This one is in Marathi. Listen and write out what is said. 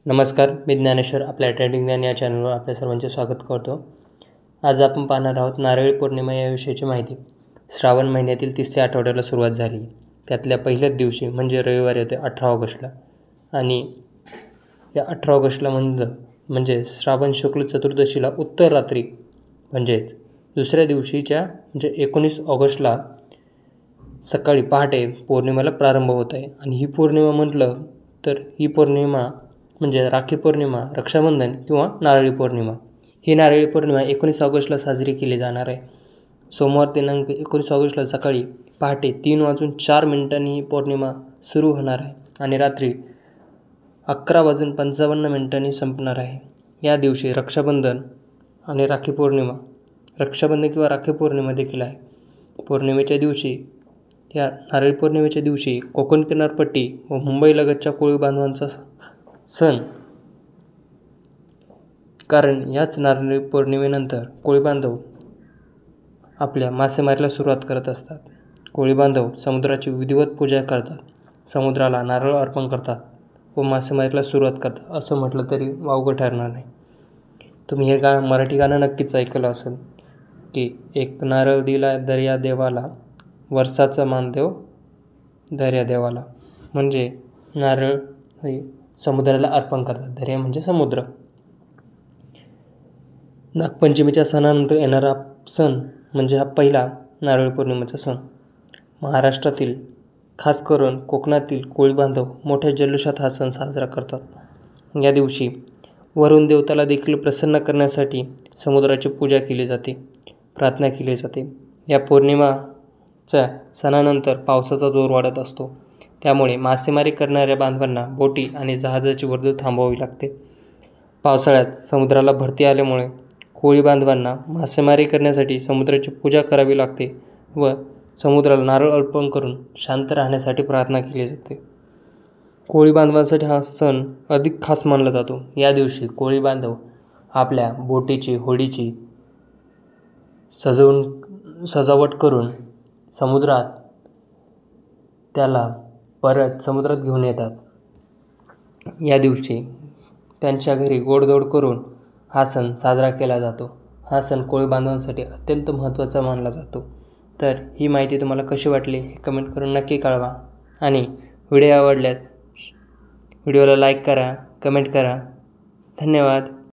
नमस्कार, मी ज्ञानेश्वर आपल्या ट्रेंडिंग ज्ञान या चॅनलवर आपल्या सर्वांचे स्वागत करतो. आज आपण पाहणार आहोत नारळी पौर्णिमा या विषयाची माहिती. श्रावण महिन्यातील तिसऱ्या आठवड्याला सुरुवात झाली. त्यातल्या पहिल्याच दिवशी म्हणजे रविवारी होते 18 ऑगस्टला. आणि या 18 ऑगस्टला म्हणजे श्रावण शुक्ल चतुर्दशीला उत्तर रात्री म्हणजेच दुसऱ्या दिवशीच्या म्हणजे 19 ऑगस्टला सकाळी पहाटे पौर्णिमेला प्रारंभ होत आहे. आणि ही पौर्णिमा म्हटलं तर ही पौर्णिमा म्हणजे राखी पौर्णिमा, रक्षाबंधन किंवा नारळी पौर्णिमा. ही नारळी पौर्णिमा 19 ऑगस्टला साजरी केली जाणार आहे. सोमवार दिनांक 19 ऑगस्टला सकाळी पहाटे 3:04 ही पौर्णिमा सुरू होणार आहे आणि रात्री 11:55 संपणार आहे. या दिवशी रक्षाबंधन आणि राखी पौर्णिमा, रक्षाबंधन किंवा राखी पौर्णिमा देखील आहे. या नारळी पौर्णिमेच्या दिवशी कोकण किनारपट्टी व मुंबईलगतच्या कोळी बांधवांचा सण, कारण याच नारळी पौर्णिमेनंतर कोळी बांधव आपल्या मासेमारीला सुरुवात करत असतात. कोळी बांधव समुद्राची विधिवत पूजा करतात, समुद्राला नारळ अर्पण करतात व मासेमारीला सुरुवात करतात. असं म्हटलं तरी वावगं ठरणार नाही. तुम्ही हे मराठी गाणं नक्कीच ऐकलं असेल की एक नारळ दिला दर्या देवाला, वर्षाचा मानदेव दर्या देवाला. म्हणजे नारळ हे समुद्राला अर्पण करतात. दर्या म्हणजे समुद्र. नागपंचमीच्या सणानंतर येणारा सण म्हणजे हा पहिला नारळी पौर्णिमेचा सण. महाराष्ट्रातील खास करून कोकणातील कोळी बांधव मोठ्या जल्लोषात हा सण साजरा करतात. या दिवशी वरुण देवताला देखील प्रसन्न करण्यासाठी समुद्राची पूजा केली जाते, प्रार्थना केली जाते. या पौर्णिमाच्या सणानंतर पावसाचा जोर वाढत असतो, त्यामुळे मासेमारी करणाऱ्या बांधवांना बोटी आणि जहाजाची वर्दळ थांबवावी लागते. पावसाळ्यात समुद्राला भरती आल्यामुळे कोळी बांधवांना मासेमारी करण्यासाठी समुद्राची पूजा करावी लागते व समुद्राला नारळ अर्पण करून शांत राहण्यासाठी प्रार्थना केली जाते. कोळी बांधवांसाठी हा सण अधिक खास मानला जातो. या दिवशी कोळी बांधव आपल्या बोटीची, होडीची सजावट करून त्याला परत समुद्रात घेऊन येतात. या दिवशी त्यांच्या घरी गोडधोड करून हा सण साजरा केला जातो. हा सण कोळी बांधवांसाठी अत्यंत महत्त्वाचा मानला जातो. तर ही माहिती तुम्हाला कशी वाटली हे कमेंट करून नक्की कळवा. आणि व्हिडिओ आवडल्यास व्हिडिओला लाईक करा, कमेंट करा. धन्यवाद.